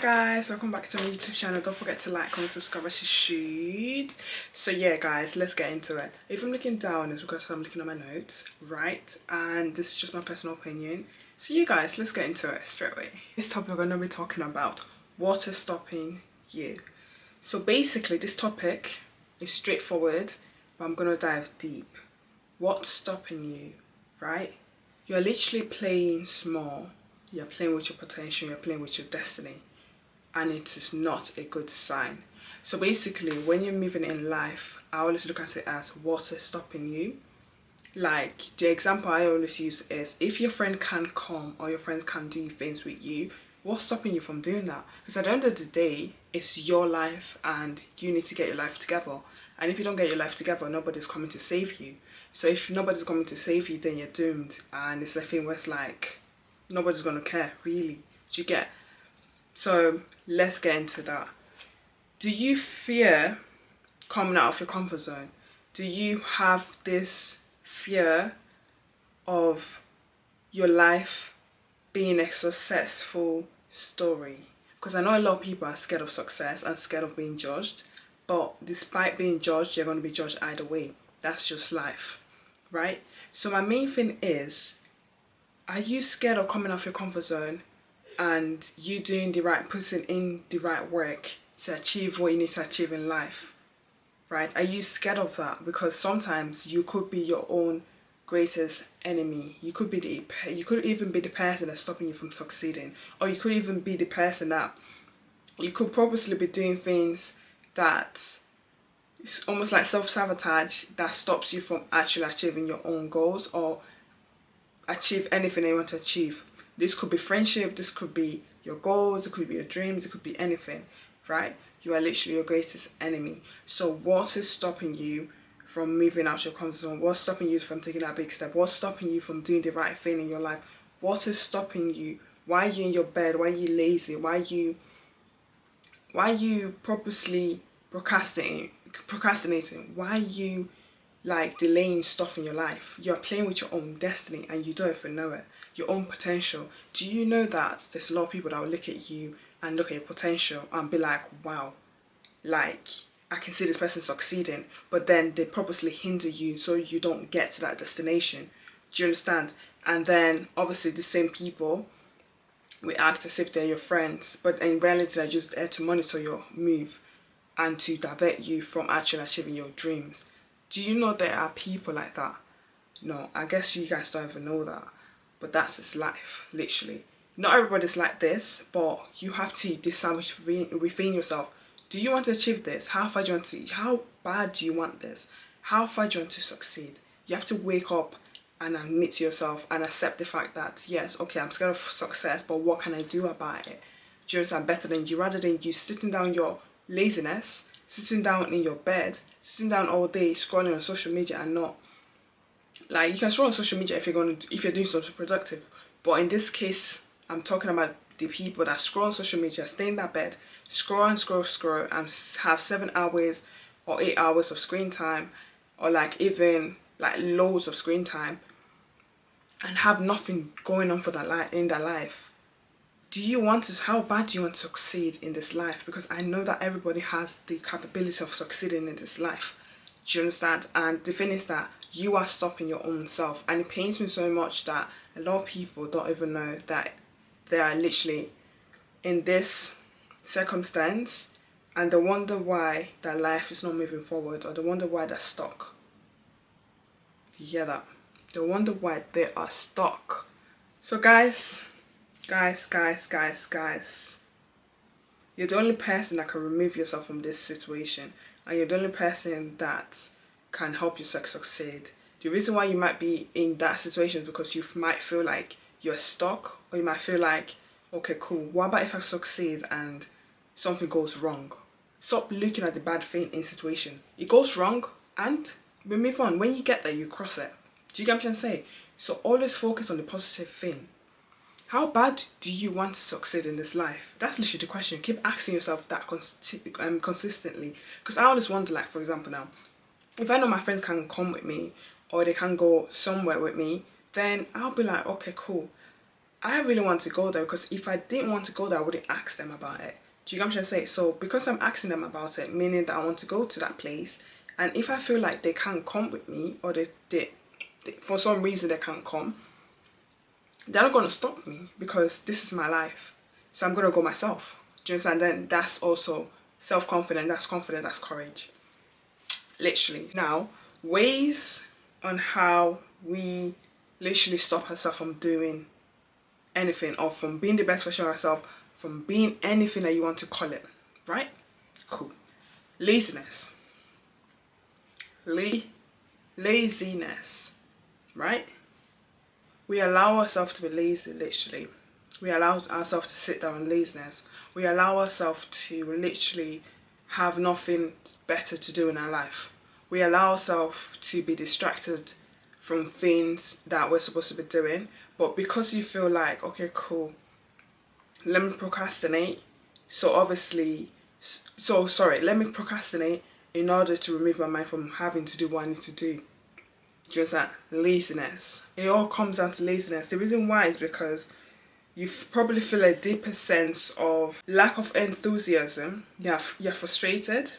guys, welcome back to my YouTube channel. Don't forget to like, comment, subscribe as you should. So yeah guys, let's get into it. If I'm looking down, it's because I'm looking at my notes, right? And this is just my personal opinion. So yeah guys, let's get into it straight away. This topic we're going to be talking about what is stopping you. So basically this topic is straightforward, but I'm going to dive deep. What's stopping you, right? You're literally playing small. You're playing with your potential, you're playing with your destiny, and it is not a good sign. So basically, when you're moving in life, I always look at it as what is stopping you. Like, the example I always use is, if your friend can come or your friends can do things with you, what's stopping you from doing that? Because at the end of the day, it's your life and you need to get your life together. And if you don't get your life together, nobody's coming to save you. So if nobody's coming to save you, then you're doomed. And it's a thing where it's like, nobody's gonna care, really. Do you get? So let's get into that. Do you fear coming out of your comfort zone? Do you have this fear of your life being a successful story? Because I know a lot of people are scared of success and scared of being judged, but despite being judged, you're going to be judged either way. That's just life, right? So my main thing is, are you scared of coming off your comfort zone and you doing the right, putting in the right work to achieve what you need to achieve in life, right? Are you scared of that? Because sometimes you could be your own greatest enemy. You could even be the person that's stopping you from succeeding, or you could even be the person that you could purposely be doing things that it's almost like self-sabotage that stops you from actually achieving your own goals or achieve anything you want to achieve. This could be friendship, this could be your goals, it could be your dreams, it could be anything, right? You are literally your greatest enemy. So what is stopping you from moving out your comfort zone? What's stopping you from taking that big step? What's stopping you from doing the right thing in your life? What is stopping you? Why are you in your bed? Why are you lazy? Why are you purposely procrastinating? Why are you like delaying stuff in your life? You're playing with your own destiny and you don't even know it. Your own potential. Do you know that there's a lot of people that will look at you and look at your potential and be like, wow, like I can see this person succeeding, but then they purposely hinder you so you don't get to that destination. Do you understand? And then obviously the same people we act as if they're your friends, but in reality they're just there to monitor your move and to divert you from actually achieving your dreams. Do you know there are people like that? No, I guess you guys don't even know that. But that's its life, literally. Not everybody's like this, but you have to decide within yourself. Do you want to achieve this? How far do you want to? How bad do you want this? How far do you want to succeed? You have to wake up and admit to yourself and accept the fact that, yes, okay, I'm scared of success, but what can I do about it? Do you understand? Better than you, rather than you sitting down your laziness, sitting down in your bed, sitting down all day scrolling on social media and not, like, you can scroll on social media if you're doing something productive, but in this case I'm talking about the people that scroll on social media, stay in that bed, scroll and scroll and have 7 hours or 8 hours of screen time, or like even like loads of screen time, and have nothing going on for in their life. How bad do you want to succeed in this life? Because I know that everybody has the capability of succeeding in this life. Do you understand? And the thing is that you are stopping your own self. And it pains me so much that a lot of people don't even know that they are literally in this circumstance and they wonder why their life is not moving forward, or they wonder why they're stuck. Do you hear that? They wonder why they are stuck. So guys, you're the only person that can remove yourself from this situation, and you're the only person that can help yourself succeed. The reason why you might be in that situation is because you might feel like you're stuck, or you might feel like, okay, cool, what about if I succeed and something goes wrong? Stop looking at the bad thing in situation. It goes wrong and we move on. When you get there, you cross it. Do you get what I'm trying to say? So always focus on the positive thing. How bad do you want to succeed in this life? That's literally the question. Keep asking yourself that consistently. Because I always wonder, like, for example now, if I know my friends can come with me or they can go somewhere with me, then I'll be like, okay, cool. I really want to go there, because if I didn't want to go there, I wouldn't ask them about it. Do you get what I'm trying to say? So because I'm asking them about it, meaning that I want to go to that place, and if I feel like they can't come with me, or they for some reason they can't come, they're not going to stop me, because this is my life. So I'm going to go myself. Do you understand? Then that's also self-confidence, that's confidence, that's courage. Literally. Now, ways on how we literally stop ourselves from doing anything, or from being the best version of ourselves, from being anything that you want to call it, right? Cool. Laziness. Laziness, right? We allow ourselves to be lazy, literally. We allow ourselves to sit down in laziness. We allow ourselves to literally have nothing better to do in our life. We allow ourselves to be distracted from things that we're supposed to be doing. But because you feel like, okay, cool, let me procrastinate. Let me procrastinate in order to remove my mind from having to do what I need to do. Just that laziness. It all comes down to laziness. The reason why is because you probably feel a deeper sense of lack of enthusiasm. You're frustrated.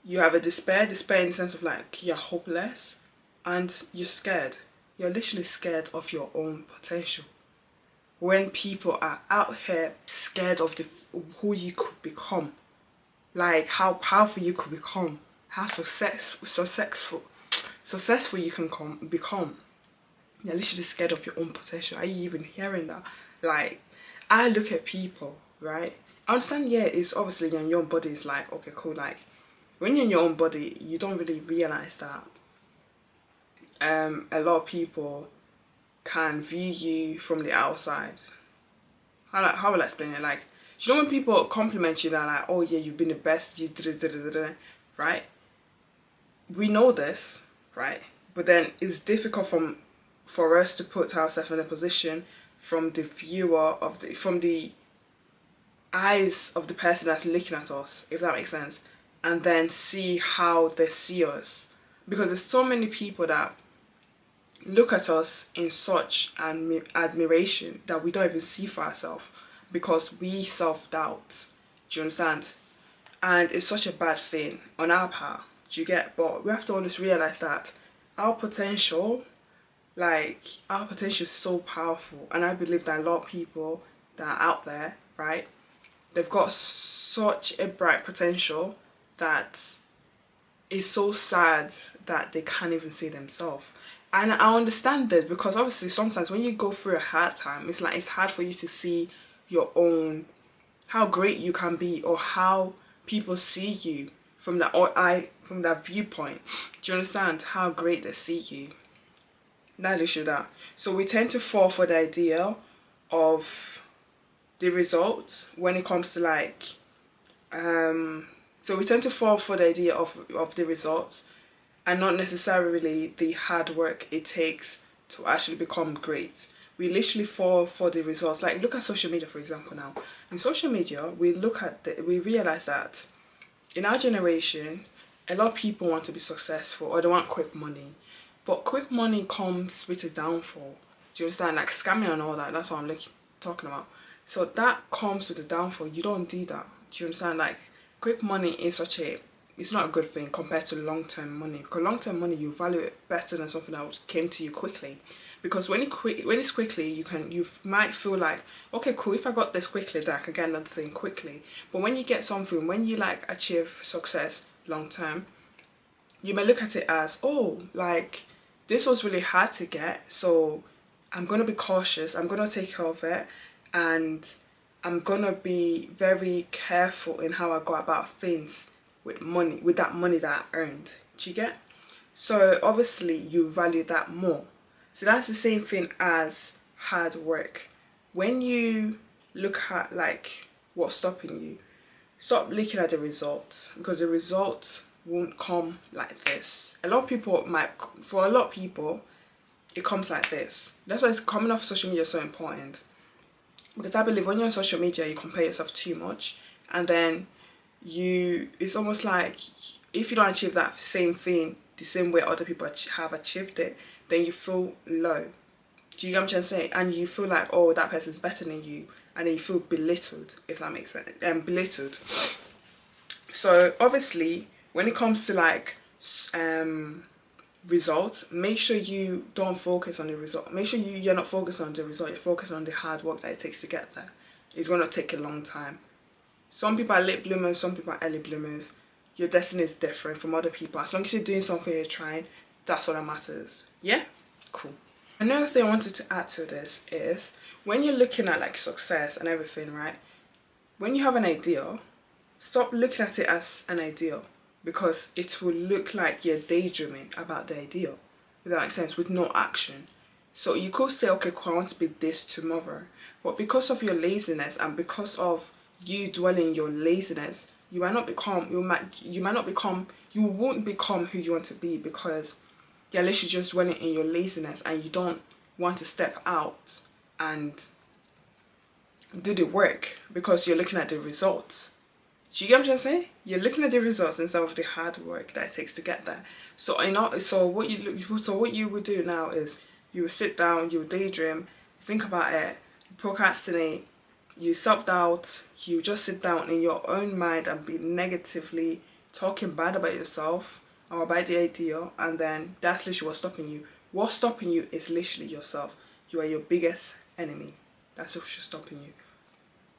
You have a despair in the sense of like you're hopeless, and you're scared. You're literally scared of your own potential. When people are out here scared of who you could become, like how powerful you could become, how successful you can become. You're literally scared of your own potential. Are you even hearing that? Like, I look at people, right? I understand, yeah, it's obviously in your own body. It's like, okay, cool. Like, when you're in your own body, you don't really realize that a lot of people can view you from the outside. How will I explain it? Like, do you know when people compliment you, they're like, oh yeah, you've been the best, right? We know this, right? But then it's difficult for us to put ourselves in a position from the viewer from the eyes of the person that's looking at us, if that makes sense, and then see how they see us. Because there's so many people that look at us in such admiration that we don't even see for ourselves, because we self-doubt. Do you understand? And it's such a bad thing on our part. Do you get? But we have to always realize that our potential is so powerful, and I believe that a lot of people that are out there, right, they've got such a bright potential that it's so sad that they can't even see themselves. And I understand that, because obviously sometimes when you go through a hard time, it's like it's hard for you to see your own, how great you can be, or how people see you from that viewpoint. Do you understand how great they see you? That issue that. So we tend to fall for the idea of the results when it comes to like so we tend to fall for the idea of the results, and not necessarily the hard work it takes to actually become great. We literally fall for the results. Like, look at social media, for example. Now in social media, we realize that in our generation, a lot of people want to be successful, or they want quick money. But quick money comes with a downfall. Do you understand? Like scamming and all that. That's what I'm talking about. So that comes with a downfall. You don't do that. Do you understand? Like, quick money is it's not a good thing compared to long-term money. Because long-term money, you value it better than something that came to you quickly. Because when it's quickly, you might feel like, okay, cool, if I got this quickly, then I can get another thing quickly. But when you get something, when you like achieve success long-term, you may look at it as, oh, like, this was really hard to get, so I'm going to be cautious, I'm going to take care of it, and I'm going to be very careful in how I go about things with that money that I earned. Do you get? So obviously you value that more. So that's the same thing as hard work. When you look at like what's stopping you, stop looking at the results, because the results won't come like this. For a lot of people, it comes like this. That's why coming off social media is so important. Because I believe when you're on social media, you compare yourself too much, and then it's almost like if you don't achieve that same thing the same way other people have achieved it, then you feel low. Do you get what I'm trying to say? And you feel like, oh, that person's better than you, and then you feel belittled, if that makes sense. Belittled. So obviously, when it comes to like results, make sure you don't focus on the result. Make sure you're not focused on the result. You're focused on the hard work that it takes to get there. It's gonna take a long time. Some people are late bloomers. Some people are early bloomers. Your destiny is different from other people. As long as you're doing something, you're trying. That's all that matters. Yeah, cool. Another thing I wanted to add to this is when you're looking at like success and everything, right? When you have an idea, stop looking at it as an ideal, because it will look like you're daydreaming about the ideal. If that makes sense, with no action. So you could say, okay, cool, I want to be this tomorrow. But because of your laziness and because of you dwelling in your laziness, you won't become who you want to be, because you're literally just dwelling in your laziness and you don't want to step out and do the work because you're looking at the results. Do you get what I'm trying to say? You're looking at the results instead of the hard work that it takes to get there. So what you would do now is you would sit down, you would daydream, think about it, procrastinate, you self-doubt, you just sit down in your own mind and be negatively talking bad about yourself or about the idea, and then that's literally what's stopping you. What's stopping you is literally yourself. You are your biggest enemy. That's what's stopping you.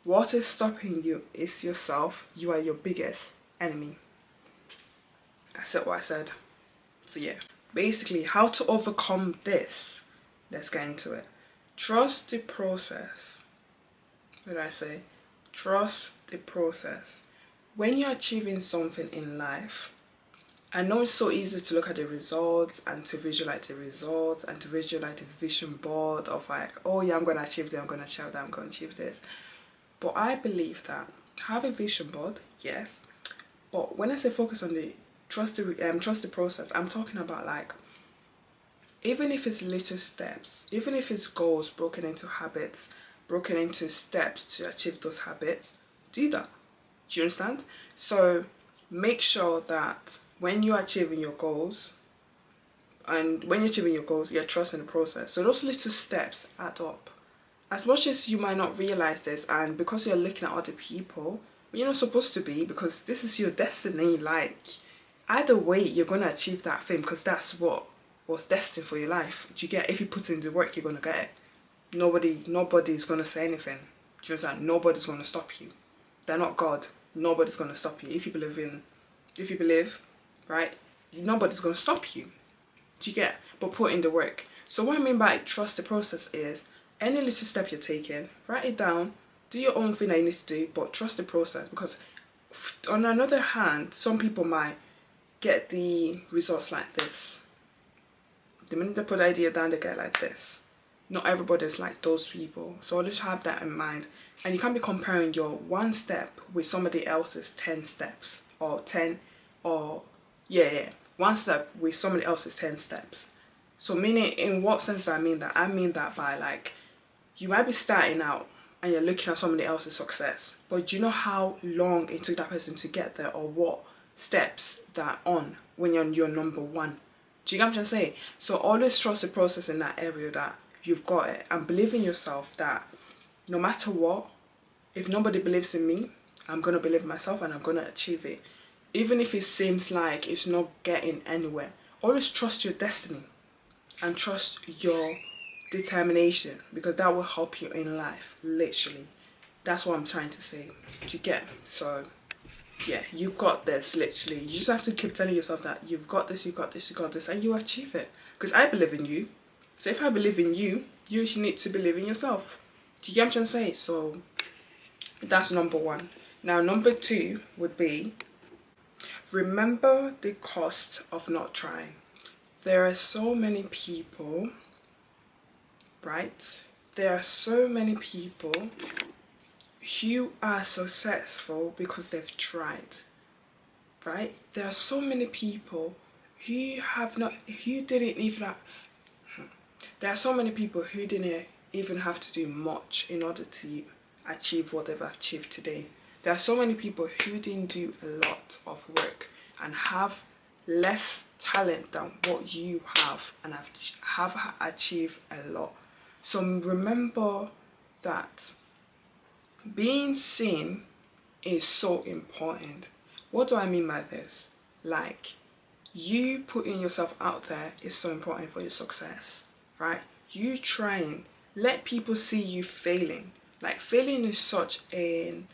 What is stopping you is yourself. You are your biggest enemy. I said what I said. So yeah, basically how to overcome this. Let's get into it. Trust the process. What did I say? Trust the process. When you're achieving something in life, I know it's so easy to look at the results and to visualize the results and to visualize the vision board of like, oh yeah, I'm going to achieve this, I'm going to achieve that, I'm going to achieve this. But I believe that have a vision board, yes. But when I say focus on the trust the process, I'm talking about like, even if it's little steps, even if it's goals broken into habits, broken into steps to achieve those habits, do that. Do you understand? So make sure that when you're achieving your goals, you're trusting the process. So those little steps add up. As much as you might not realize this, and because you're looking at other people, but you're not supposed to be, because this is your destiny. Like, either way, you're going to achieve that thing, because that's what was destined for your life. Do you get? If you put in the work, you're going to get it. Nobody's going to say anything. Do you understand? Nobody's going to stop you. They're not God. Nobody's going to stop you. If you believe, right? Nobody's going to stop you. Do you get? But put in the work. So what I mean by trust the process is, any little step you're taking, write it down, do your own thing that you need to do, but trust the process. Because on another hand, some people might get the results like this. The minute they put the idea down, they get like this. Not everybody's like those people. So just have that in mind. And you can't be comparing your one step with somebody else's 10 steps. Or 10, or one step with somebody else's 10 steps. So meaning, in what sense do I mean that? I mean that by like, you might be starting out and you're looking at somebody else's success, but do you know how long it took that person to get there, or what steps they're on when you're on your number one? Do you get what I'm trying to say? So always trust the process in that area, that you've got it, and believe in yourself that no matter what, if nobody believes in me, I'm going to believe in myself and I'm going to achieve it. Even if it seems like it's not getting anywhere, always trust your destiny and trust your determination, because that will help you in life. Literally, that's what I'm trying to say. Do you get? So yeah, you got this. Literally, you just have to keep telling yourself that you've got this, you got this, you got this, and you achieve it. Because I believe in you. So if I believe in you, you need to believe in yourself. Do you get what I'm trying to say? So that's number one. Now number two would be, remember the cost of not trying. There are so many people, right? There are so many people who are successful because they've tried, right? There are so many people who didn't even have to do much in order to achieve what they've achieved today. There are so many people who didn't do a lot of work and have less talent than what you have, and have achieved a lot. So remember that being seen is so important. What do I mean by this? Like, you putting yourself out there is so important for your success, right? You trying, let people see you failing. Like, failing is such an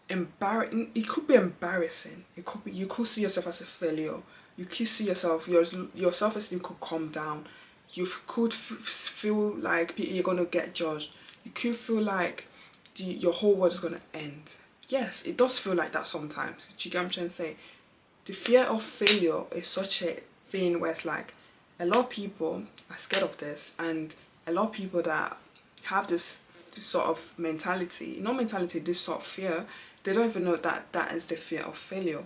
embarrassing. It could be embarrassing. It could be, you could see yourself as a failure. You could see yourself, your self-esteem could come down. You could feel like you're gonna get judged. You could feel like your whole world is gonna end. Yes, it does feel like that sometimes. Do you get what I'm trying to say? The fear of failure is such a thing where it's like a lot of people are scared of this, and a lot of people that have this sort of mentality, not mentality, this sort of fear, they don't even know that that is the fear of failure,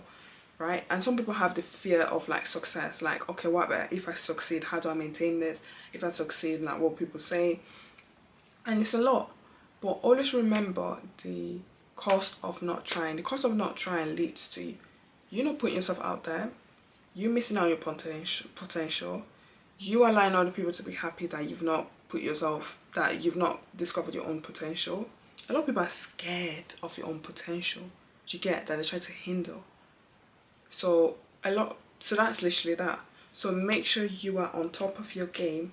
right? And some people have the fear of like success, like, okay, what about if I succeed, how do I maintain this? If I succeed, like what people say, and it's a lot. But always remember the cost of not trying. The cost of not trying leads to you not putting yourself out there, you missing out on your potential, you allowing other people to be happy that you've not discovered your own potential. A lot of people are scared of your own potential. Do you get that? They try to hinder. So that's literally that. So make sure you are on top of your game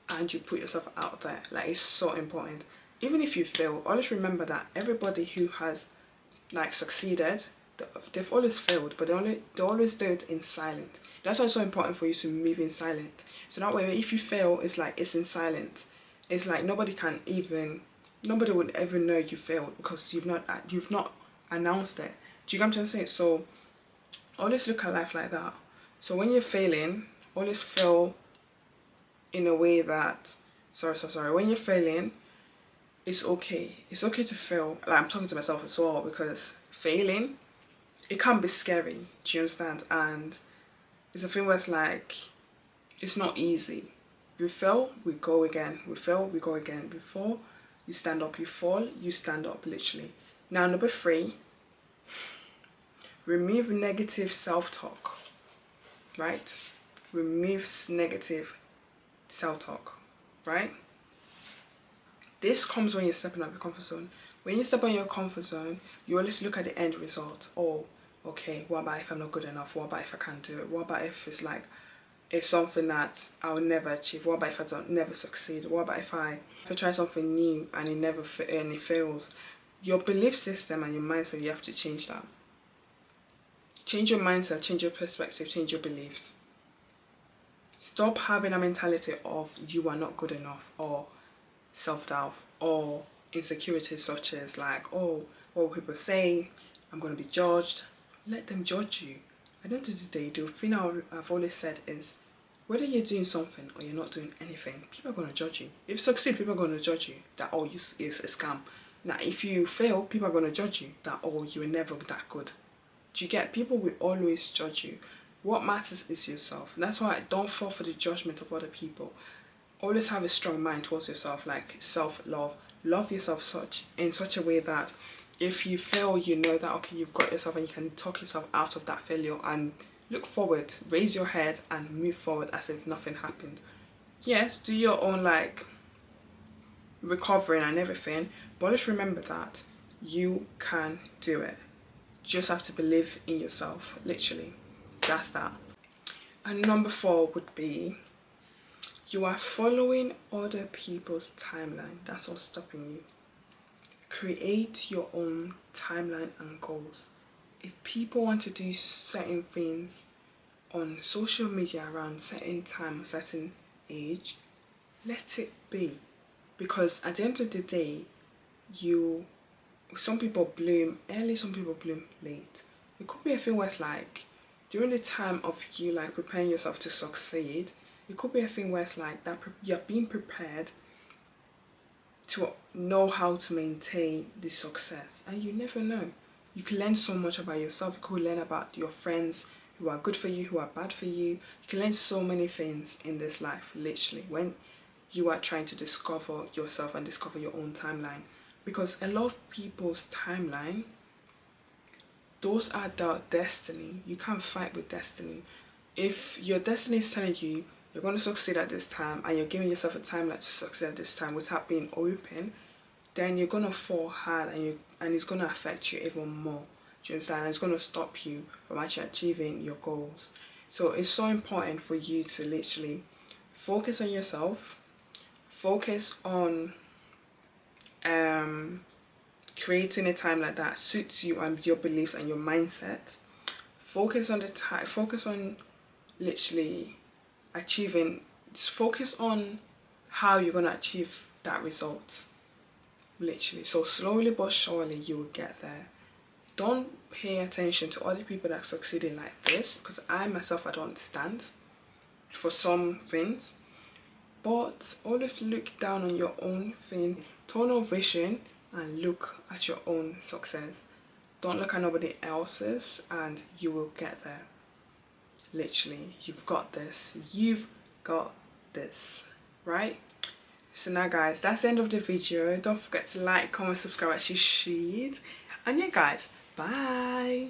and you put yourself out there. Like, it's so important. Even if you fail, always remember that everybody who has like succeeded, they've always failed, but they always do it in silent. That's why it's so important for you to move in silent. So that way, if you fail, it's like it's in silent. It's like nobody would ever know you failed because you've not announced it. Do you get what I'm trying to say? So always look at life like that. So when you're failing, always fail in a way that when you're failing, it's okay. It's okay to fail. Like, I'm talking to myself as well, because failing, it can be scary. Do you understand? And it's a thing where it's like, it's not easy. We fail, we go again. We fail, we go again. Before you stand up, you fall, you stand up, literally. Now, number 3, remove negative self-talk, right? Remove negative self-talk, right? This comes when you're stepping out of your comfort zone. When you step on your comfort zone, you always look at the end result. Oh, okay, what about if I'm not good enough? What about if I can't do it? What about if it's something that I will never achieve? What about if I don't never succeed? What about if I try something new and it fails? Your belief system and your mindset, you have to change that. Change your mindset, change your perspective, change your beliefs. Stop having a mentality of you are not good enough, or self-doubt, or insecurities such as like, oh, what will people say? I'm going to be judged. Let them judge you. At the end of the day, the thing I've always said is, whether you're doing something or you're not doing anything, people are going to judge you. If you succeed, people are going to judge you that, oh, it's a scam. Now, if you fail, people are going to judge you that, oh, you were never that good. Do you get? People will always judge you. What matters is yourself. And that's why I don't fall for the judgment of other people. Always have a strong mind towards yourself, like self-love. Love yourself in such a way that if you fail, you know that, okay, you've got yourself and you can talk yourself out of that failure and look forward, raise your head and move forward as if nothing happened. Yes, do your own like recovering and everything, but just remember that you can do it. You just have to believe in yourself, literally. That's that. And number 4 would be, you are following other people's timeline. That's what's stopping you. Create your own timeline and goals. If people want to do certain things on social media around certain time or certain age, let it be. Because at the end of the day, some people bloom early, some people bloom late. It could be a thing where it's like, during the time of you like preparing yourself to succeed, it could be a thing where it's like that you're being prepared to know how to maintain the success, and you never know. You can learn so much about yourself. You could learn about your friends who are good for you, who are bad for you. You can learn so many things in this life, literally, when you are trying to discover yourself and discover your own timeline. Because a lot of people's timeline, those are their destiny. You can't fight with destiny. If your destiny is telling you you're going to succeed at this time, and you're giving yourself a timeline to succeed at this time without being open, then you're going to fall hard, and it's going to affect you even more. Do you understand? And it's going to stop you from actually achieving your goals. So it's so important for you to literally focus on yourself, focus on creating a timeline that suits you and your beliefs and your mindset. Focus on literally achieving, focus on how you're going to achieve that result, literally. So slowly but surely you will get there. Don't pay attention to other people that are succeeding like this, because I myself, I don't understand for some things. But always look down on your own thing, tunnel vision, and look at your own success. Don't look at nobody else's, and you will get there. Literally, you've got this. You've got this, right? So now guys, that's the end of the video. Don't forget to like, comment, subscribe as you should. And yeah guys, bye.